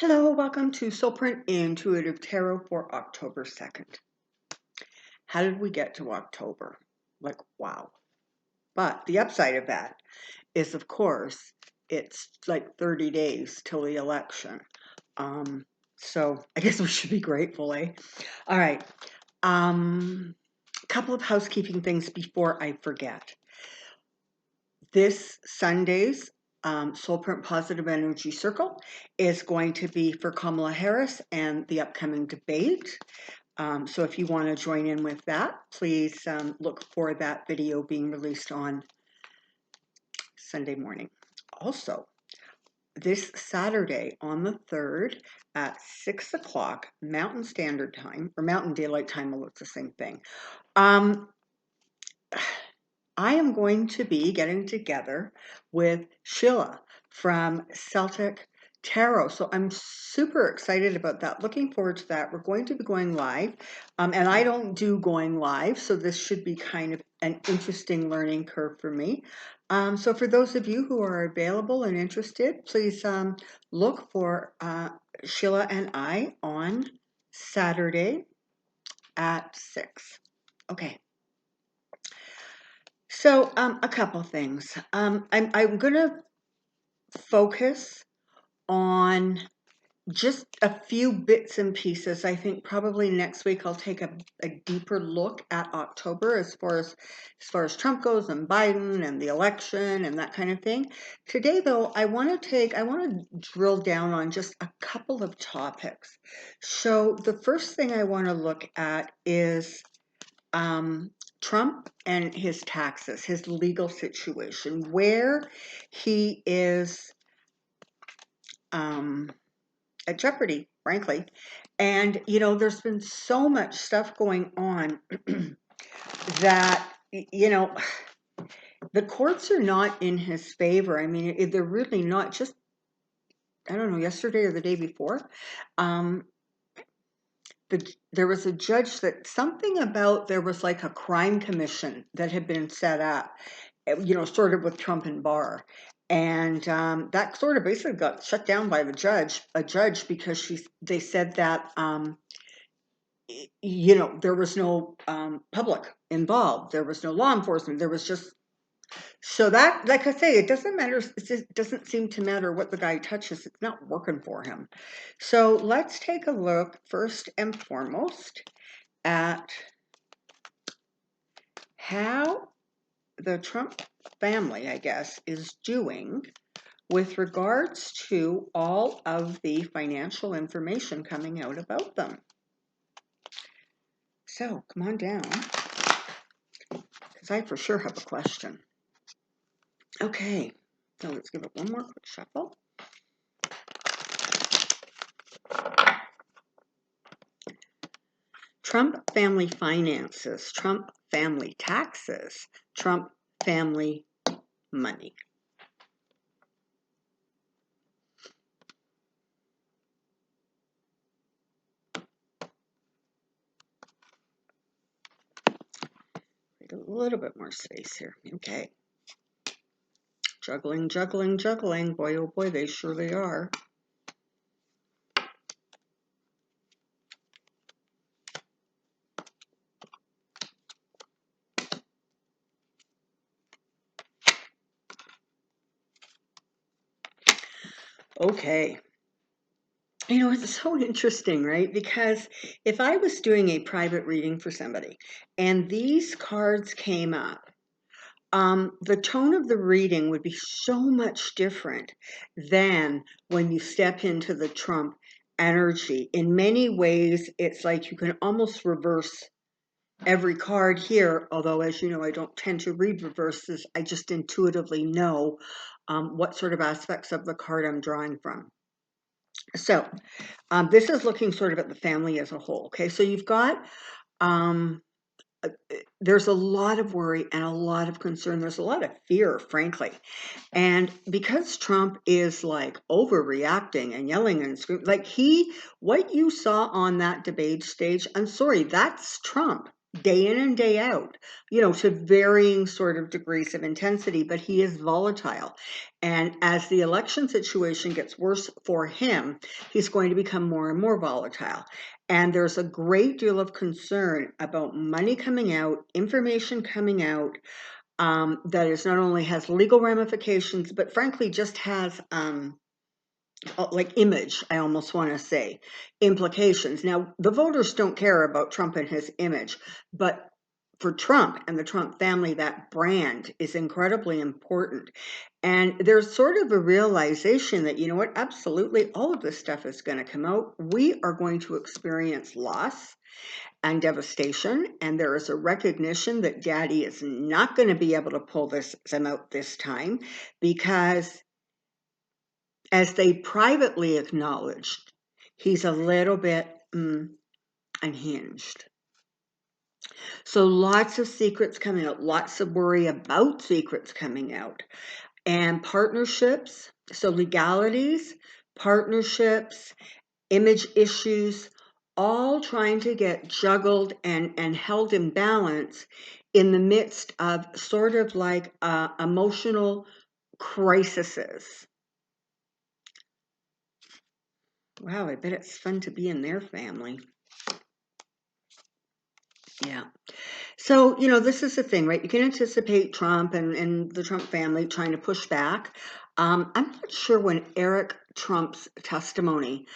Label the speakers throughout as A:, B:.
A: Hello, welcome to Soulprint Intuitive Tarot for October 2nd. How did we get to October? Like, wow. But the upside of that is, of course, it's like 30 days till the election. So I guess we should be grateful, eh? All right. A couple of housekeeping things before I forget. This Sunday's Soulprint Positive Energy Circle is going to be for Kamala Harris and the upcoming debate. So if you want to join in with that, please look for that video being released on Sunday morning. Also, this Saturday on the 3rd at 6 o'clock Mountain Standard Time, or Mountain Daylight Time, well, it's the same thing. I am going to be getting together with Sheila from Celtic Tarot. So I'm super excited about that. Looking forward to that. We're going to be going live. And I don't do going live, so this should be kind of an interesting learning curve for me. So for those of you who are available and interested, please look for Sheila and I on Saturday at 6. Okay. So a couple things. I'm going to focus on just a few bits and pieces. I think probably next week I'll take a deeper look at October as far as Trump goes and Biden and the election and that kind of thing. Today, though, I want to drill down on just a couple of topics. So the first thing I want to look at is Trump and his taxes, his legal situation, where he is at jeopardy, frankly. And, there's been so much stuff going on that, the courts are not in his favor. I mean, they're really not. Just, I don't know, yesterday or the day before, there was a judge that something about there was like a crime commission that had been set up, sort of with Trump and Barr. And that sort of basically got shut down by a judge, because they said that, there was no public involved. There was no law enforcement. There was just, so that, like I say, it doesn't matter. It doesn't seem to matter what the guy touches. It's not working for him. So let's take a look first and foremost at how the Trump family, I guess, is doing with regards to all of the financial information coming out about them. So come on down, because I for sure have a question. Okay, so let's give it one more quick shuffle. Trump family finances, Trump family taxes, Trump family money. A little bit more space here. Okay. Juggling, juggling, juggling. Boy, oh boy, they surely are. Okay. It's so interesting, right? Because if I was doing a private reading for somebody and these cards came up, the tone of the reading would be so much different than when you step into the Trump energy. In many ways, it's like you can almost reverse every card here, although, as you know, I don't tend to read reverses. I just intuitively know what sort of aspects of the card I'm drawing from. So this is looking sort of at the family as a whole. Okay, so you've got, there's a lot of worry and a lot of concern. There's a lot of fear, frankly. And because Trump is like overreacting and yelling and screaming, like what you saw on that debate stage, I'm sorry, that's Trump. day in and day out, to varying sort of degrees of intensity, but he is volatile. And as the election situation gets worse for him, he's going to become more and more volatile. And there's a great deal of concern about money coming out, information coming out, that is not only has legal ramifications, but frankly just has like image, I almost want to say, implications. Now, the voters don't care about Trump and his image, but for Trump and the Trump family, that brand is incredibly important. And there's sort of a realization that, you know what, absolutely all of this stuff is going to come out. We are going to experience loss and devastation, and there is a recognition that Daddy is not going to be able to pull them out this time, because as they privately acknowledged, he's a little bit unhinged. So lots of secrets coming out, lots of worry about secrets coming out, and partnerships, so legalities, partnerships, image issues, all trying to get juggled and held in balance in the midst of sort of like emotional crises. Wow, I bet it's fun to be in their family. Yeah. So, this is the thing, right? You can anticipate Trump and the Trump family trying to push back. I'm not sure when Eric Trump's testimony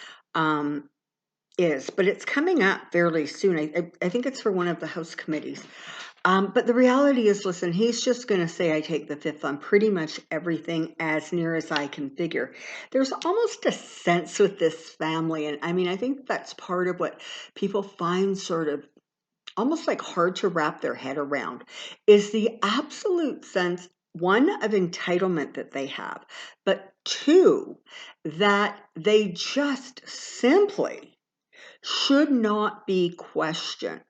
A: is, but it's coming up fairly soon. I think it's for one of the House committees. But the reality is, listen, he's just going to say, I take the fifth on pretty much everything as near as I can figure. There's almost a sense with this family. And I mean, I think that's part of what people find sort of almost like hard to wrap their head around, is the absolute sense, one, of entitlement that they have, but two, that they just simply should not be questioned.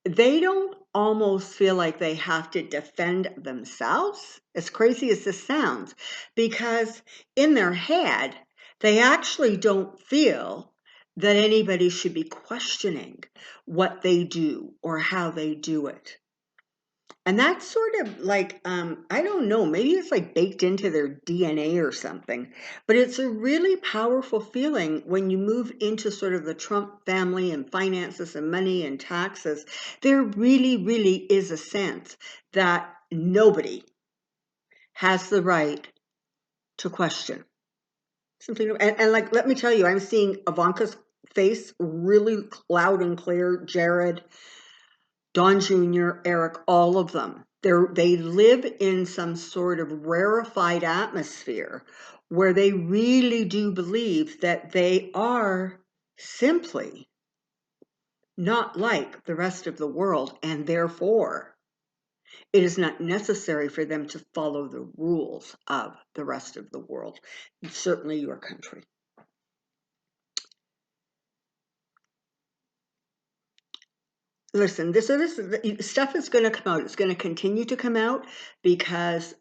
A: They don't almost feel like they have to defend themselves, as crazy as this sounds, because in their head, they actually don't feel that anybody should be questioning what they do or how they do it. And that's sort of like, I don't know, maybe it's like baked into their DNA or something, but it's a really powerful feeling when you move into sort of the Trump family and finances and money and taxes. There really, really is a sense that nobody has the right to question something. And like, let me tell you, I'm seeing Ivanka's face really loud and clear, Jared, Don Jr., Eric, all of them. They live in some sort of rarefied atmosphere where they really do believe that they are simply not like the rest of the world, and therefore it is not necessary for them to follow the rules of the rest of the world, certainly your country. Listen, this stuff is going to come out. It's going to continue to come out because,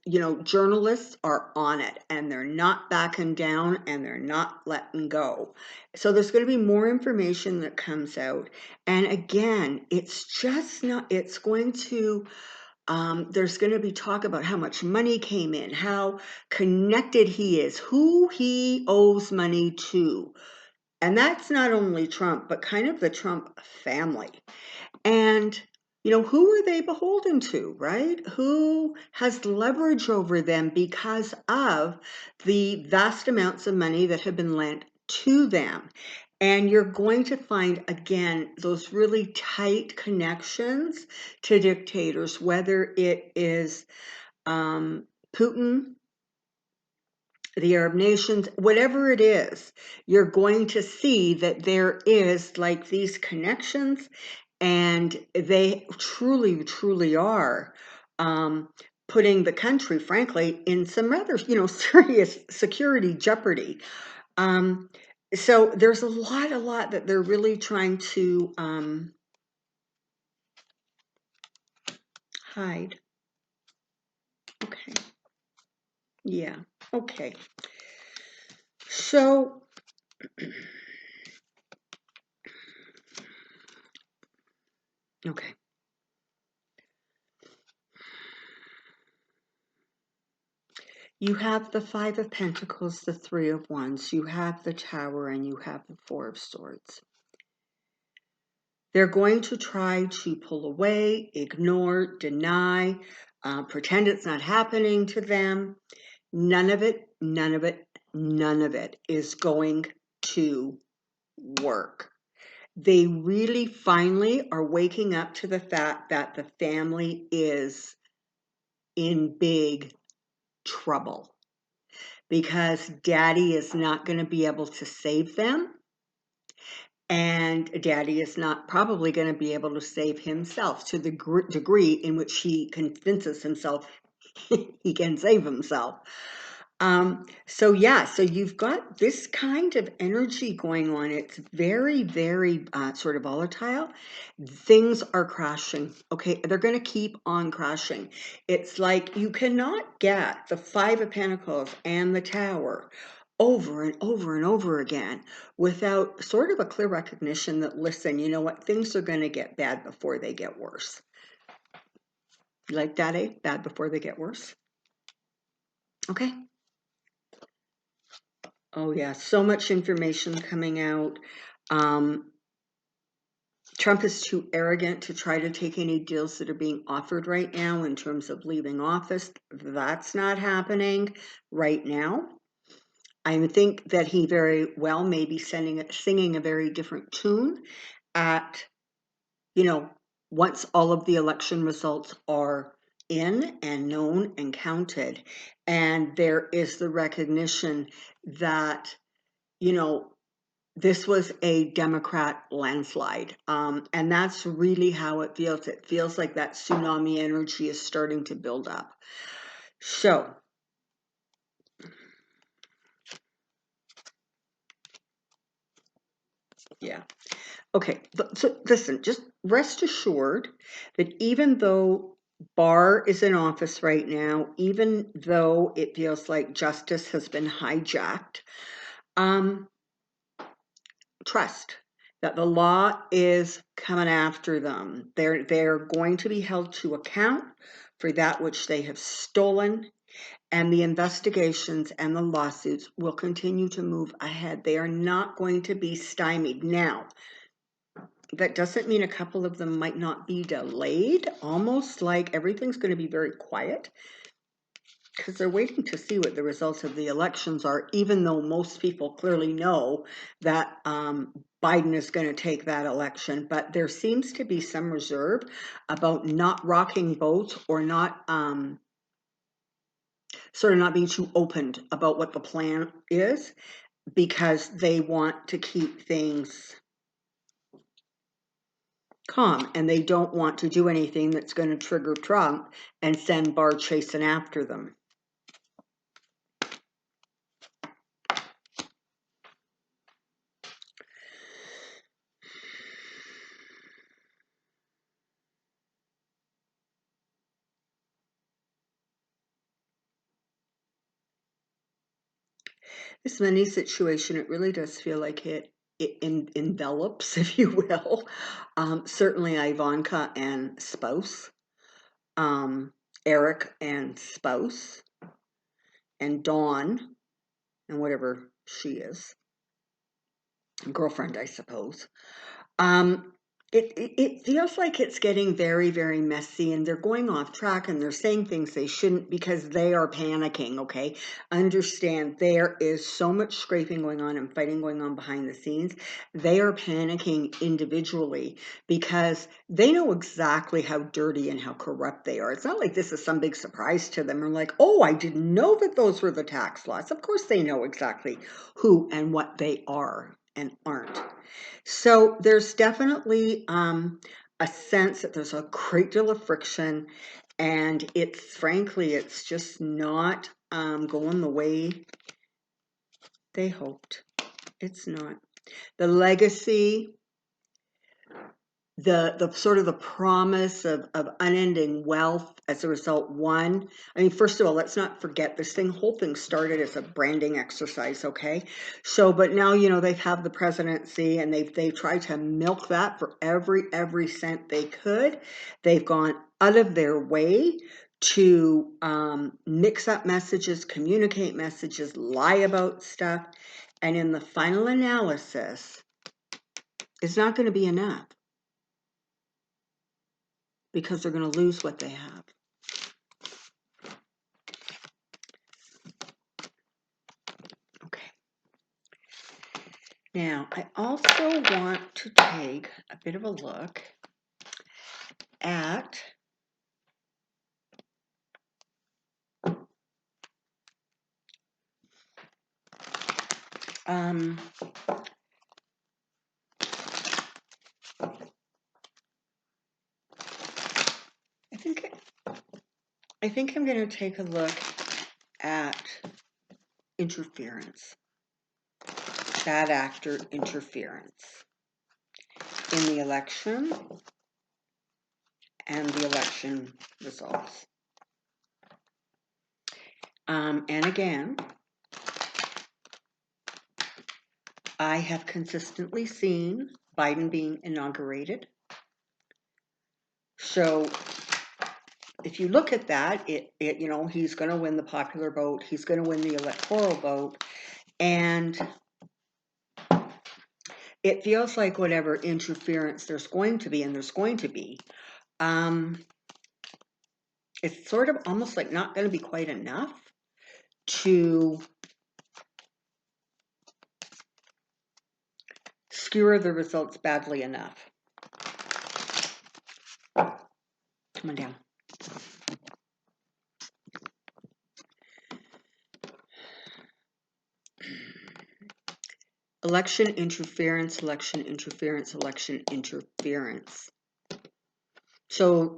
A: journalists are on it and they're not backing down and they're not letting go. So there's going to be more information that comes out. And again, it's just not, it's going to, there's going to be talk about how much money came in, how connected he is, who he owes money to. And that's not only Trump, but kind of the Trump family. And, who are they beholden to, right? Who has leverage over them because of the vast amounts of money that have been lent to them? And you're going to find, again, those really tight connections to dictators, whether it is Putin, the Arab nations, whatever it is, you're going to see that there is like these connections, and they truly, truly are putting the country, frankly, in some rather, serious security jeopardy. So there's a lot that they're really trying to hide. Okay. Yeah. Okay. So okay. You have the Five of Pentacles, the Three of Wands, you have the Tower, and you have the Four of Swords. They're going to try to pull away, ignore, deny, pretend it's not happening to them. None of it is going to work. They really finally are waking up to the fact that the family is in big trouble because daddy is not going to be able to save them, and daddy is not probably going to be able to save himself to the degree in which he convinces himself he can save himself. So you've got this kind of energy going on. It's very, very sort of volatile. Things are crashing. Okay, they're going to keep on crashing. It's like you cannot get the Five of Pentacles and the Tower over and over and over again without sort of a clear recognition that, listen, you know what, things are going to get bad before they get worse. You like that, eh? Bad before they get worse. Okay. Oh yeah, so much information coming out. Trump is too arrogant to try to take any deals that are being offered right now in terms of leaving office. That's not happening right now. I think that he very well may be singing a very different tune at, once all of the election results are in and known and counted, and there is the recognition that, this was a Democrat landslide. And that's really how it feels. It feels like that tsunami energy is starting to build up. So, yeah. Okay, so listen, just rest assured that even though Barr is in office right now, even though it feels like justice has been hijacked, trust that the law is coming after them. They're going to be held to account for that which they have stolen, and the investigations and the lawsuits will continue to move ahead. They are not going to be stymied. Now, that doesn't mean a couple of them might not be delayed, almost like everything's going to be very quiet, because they're waiting to see what the results of the elections are, even though most people clearly know that Biden is going to take that election. But there seems to be some reserve about not rocking boats or not sort of not being too open about what the plan is, because they want to keep things calm and they don't want to do anything that's going to trigger Trump and send Barr chasing after them. This money situation, it really does feel like it envelops, if you will, certainly Ivanka and spouse, Eric and spouse, and Dawn, and whatever she is, girlfriend, I suppose. It feels like it's getting very, very messy, and they're going off track and they're saying things they shouldn't because they are panicking, okay? Understand there is so much scraping going on and fighting going on behind the scenes. They are panicking individually because they know exactly how dirty and how corrupt they are. It's not like this is some big surprise to them. They're like, oh, I didn't know that those were the tax laws. Of course they know exactly who and what they are and aren't. So there's definitely a sense that there's a great deal of friction, and it's just not going the way they hoped. It's not. The legacy, the sort of the promise of unending wealth as a result. First of all, let's not forget this whole thing started as a branding exercise, okay? So, but now, they have the presidency and they've tried to milk that for every cent they could. They've gone out of their way to mix up messages, communicate messages, lie about stuff. And in the final analysis, it's not going to be enough because they're going to lose what they have. Okay. Now, I also want to take a bit of a look at I think I'm going to take a look at interference, bad actor interference in the election and the election results. And again, I have consistently seen Biden being inaugurated. So if you look at that, you know, he's going to win the popular vote. He's going to win the electoral vote. And it feels like whatever interference there's going to be, and there's going to be, it's sort of almost like not going to be quite enough to skewer the results badly enough. Come on down. Election interference, election interference, election interference. So,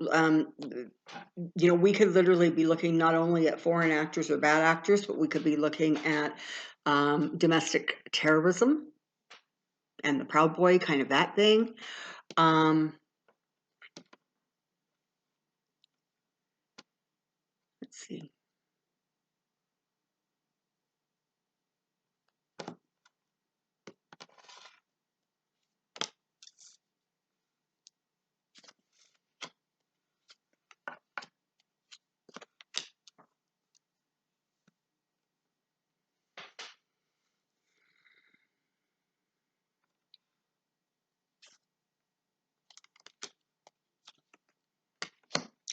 A: you know, we could literally be looking not only at foreign actors or bad actors, but we could be looking at domestic terrorism and the Proud Boy, kind of that thing. Let's see.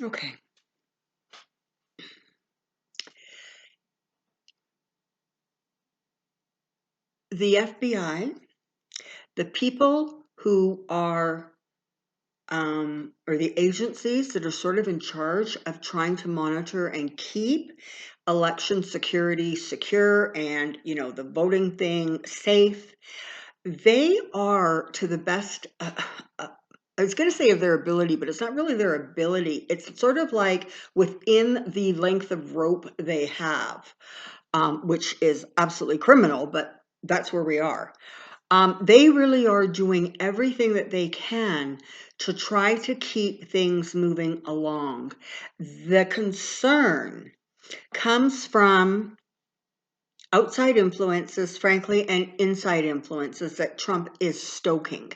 A: Okay. The FBI, the people who are, or the agencies that are sort of in charge of trying to monitor and keep election security secure and, you know, the voting thing safe, they are, to the best, I was going to say of their ability, but it's not really their ability. It's sort of like within the length of rope they have, which is absolutely criminal, but that's where we are. They really are doing everything that they can to try to keep things moving along. The concern comes from outside influences, frankly, and inside influences that Trump is stoking,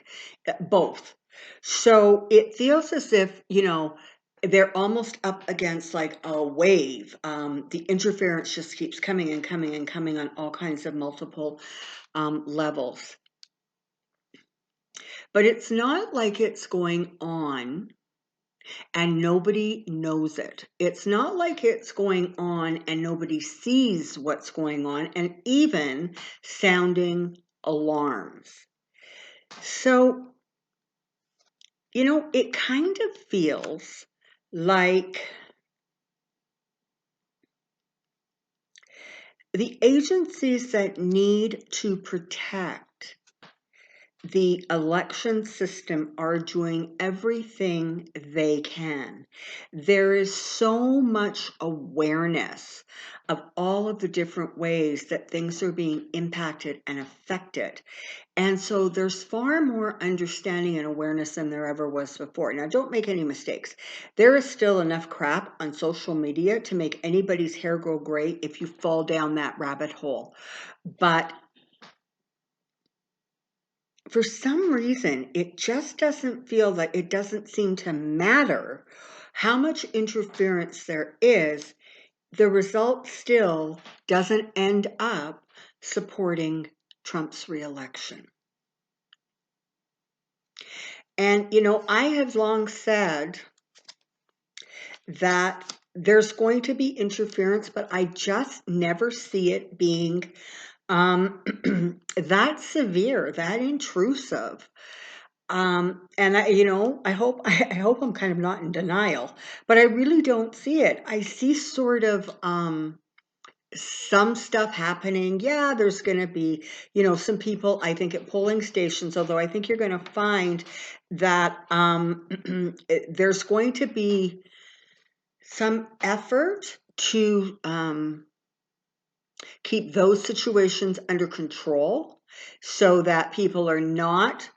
A: both. So it feels as if, you know, they're almost up against like a wave. The interference just keeps coming and coming and coming on all kinds of multiple levels. But it's not like it's going on and nobody knows it. It's not like it's going on and nobody sees what's going on and even sounding alarms. So, you know, it kind of feels like the agencies that need to protect the election system are doing everything they can. There is so much awareness of all of the different ways that things are being impacted and affected. And so there's far more understanding and awareness than there ever was before. Now, don't make any mistakes. There is still enough crap on social media to make anybody's hair grow gray if you fall down that rabbit hole. But for some reason, it just doesn't feel like, it doesn't seem to matter how much interference there is, the result still doesn't end up supporting Trump's reelection. And, I have long said that there's going to be interference, but I just never see it being that severe, that intrusive. And I hope I hope I'm kind of not in denial, but I really don't see it. I see sort of some stuff happening. Yeah, there's going to be, some people, I think, at polling stations, although I think you're going to find that there's going to be some effort to keep those situations under control so that people are not,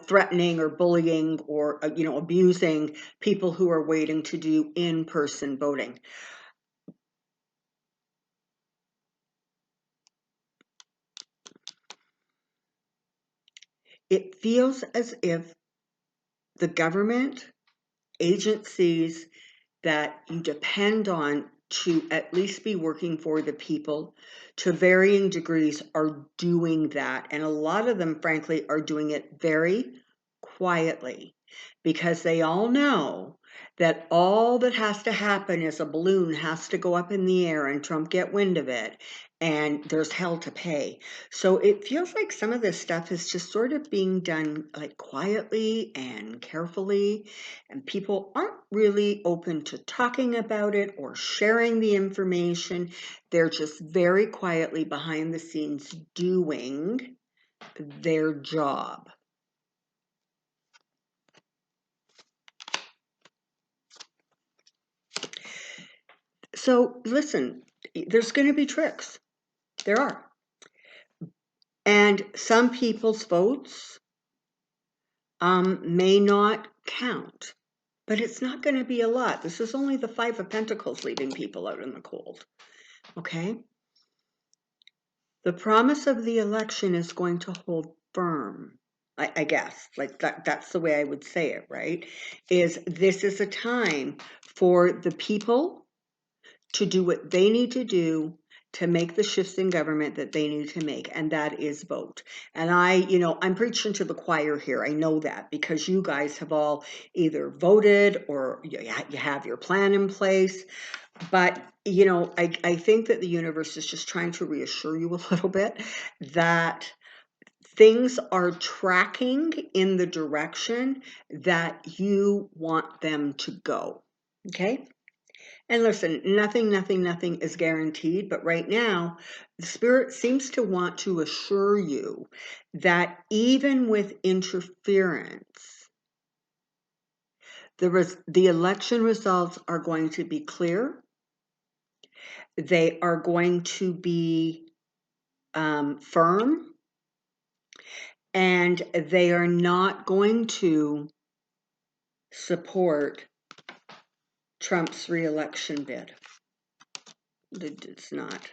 A: threatening or bullying or, abusing people who are waiting to do in-person voting. It feels as if the government agencies that you depend on to at least be working for the people to varying degrees are doing that. And a lot of them, frankly, are doing it very quietly because they all know that all that has to happen is a balloon has to go up in the air and Trump get wind of it, and there's hell to pay. So it feels like some of this stuff is just sort of being done like quietly and carefully, and people aren't really open to talking about it or sharing the information. They're just very quietly behind the scenes doing their job. So listen, there's going to be tricks. There are. And some people's votes may not count, but it's not going to be a lot. This is only the Five of Pentacles leaving people out in the cold. Okay? The promise of the election is going to hold firm. I guess, like that's the way I would say it, right? This is a time for the people to do what they need to do to make the shifts in government that they need to make, and that is vote. And I'm preaching to the choir here. I know that because you guys have all either voted or you have your plan in place. But, I think that the universe is just trying to reassure you a little bit that things are tracking in the direction that you want them to go. Okay? And listen, nothing is guaranteed, but right now, the Spirit seems to want to assure you that even with interference, the election results are going to be clear. They are going to be firm, and they are not going to support Trump's reelection bid. It's not.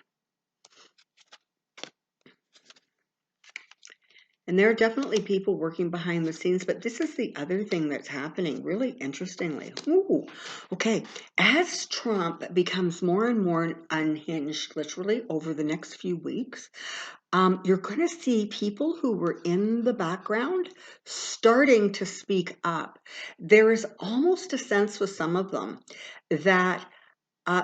A: And there are definitely people working behind the scenes, but this is the other thing that's happening really interestingly. Ooh, okay. As Trump becomes more and more unhinged, literally over the next few weeks, you're going to see people who were in the background starting to speak up. There is almost a sense with some of them that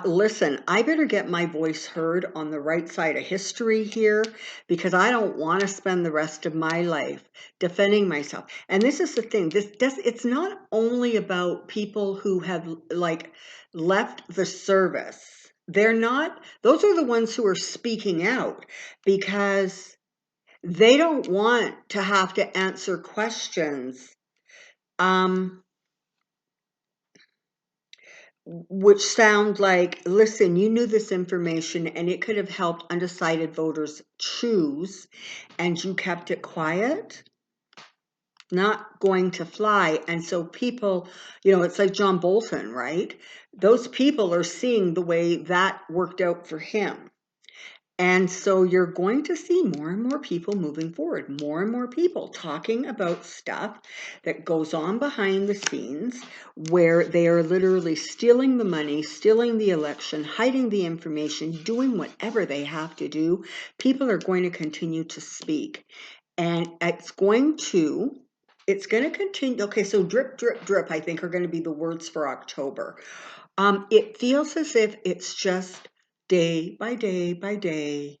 A: listen, I better get my voice heard on the right side of history here because I don't want to spend the rest of my life defending myself. And this is the thing, it's not only about people who have like left the service. Those are the ones who are speaking out because they don't want to have to answer questions. Which sound like, listen, you knew this information and it could have helped undecided voters choose and you kept it quiet. Not going to fly. And so people, it's like John Bolton, right? Those people are seeing the way that worked out for him. And so you're going to see more and more people moving forward, more and more people talking about stuff that goes on behind the scenes where they are literally stealing the money, stealing the election, hiding the information, doing whatever they have to do. People are going to continue to speak. And it's going to continue. Okay, so drip, drip, drip, I think are going to be the words for October. It feels as if it's just day by day by day.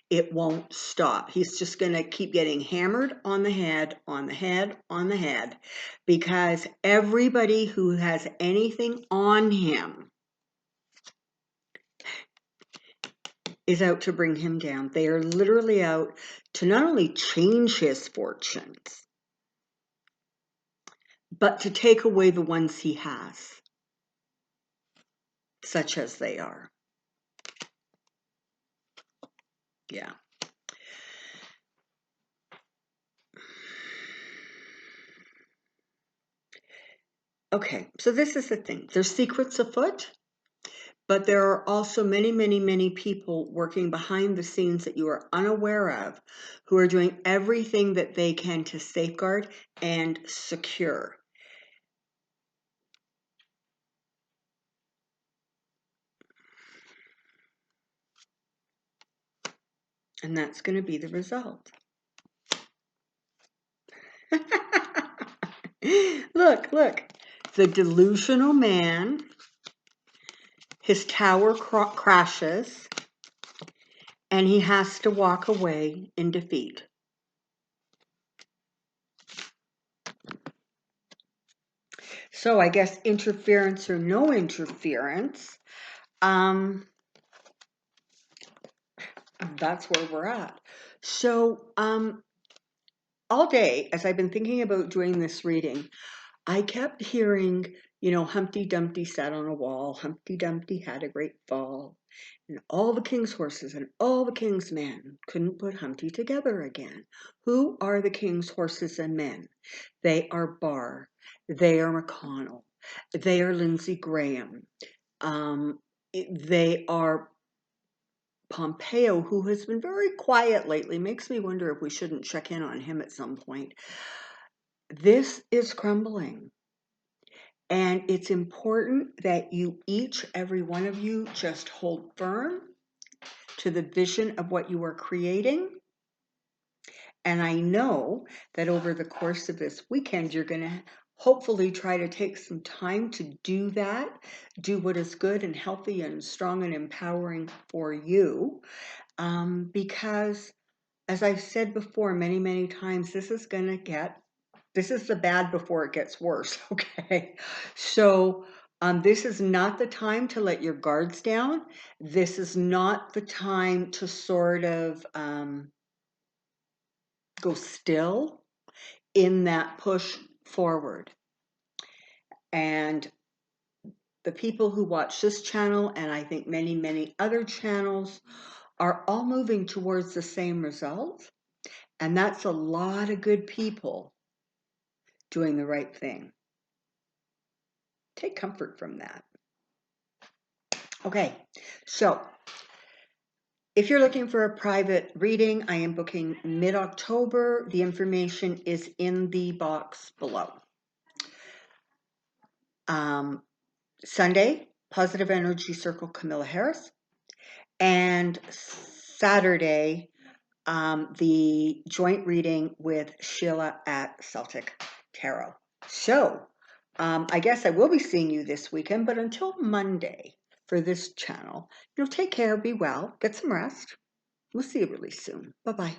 A: It won't stop. He's just going to keep getting hammered on the head, on the head, on the head, because everybody who has anything on him is out to bring him down. They are literally out to not only change his fortunes, but to take away the ones he has, such as they are. Yeah. Okay, so this is the thing. There's secrets afoot, but there are also many, many, many people working behind the scenes that you are unaware of who are doing everything that they can to safeguard and secure. And that's going to be the result. Look. The delusional man, his tower crashes, and he has to walk away in defeat. So I guess interference or no interference, that's where we're at. So all day, as I've been thinking about doing this reading, I kept hearing, Humpty Dumpty sat on a wall, Humpty Dumpty had a great fall, and all the king's horses and all the king's men couldn't put Humpty together again. Who are the king's horses and men? They are Barr, they are McConnell, they are Lindsey Graham, they are Pompeo, who has been very quiet lately. Makes me wonder if we shouldn't check in on him at some point. This is crumbling. And it's important that you each, every one of you, just hold firm to the vision of what you are creating. And I know that over the course of this weekend, you're going to hopefully try to take some time to do that, do what is good and healthy and strong and empowering for you. Because as I've said before many, many times, this is the bad before it gets worse, okay? So this is not the time to let your guards down. This is not the time to sort of go still in that push forward. And the people who watch this channel, and I think many, many other channels, are all moving towards the same result. And that's a lot of good people doing the right thing. Take comfort from that. Okay, so if you're looking for a private reading, I am booking mid-October. The information is in the box below. Sunday, Positive Energy Circle, Camilla Harris. And Saturday, the joint reading with Sheila at Celtic Tarot. So I guess I will be seeing you this weekend, but until Monday for this channel, take care, be well, get some rest. We'll see you really soon. Bye-bye.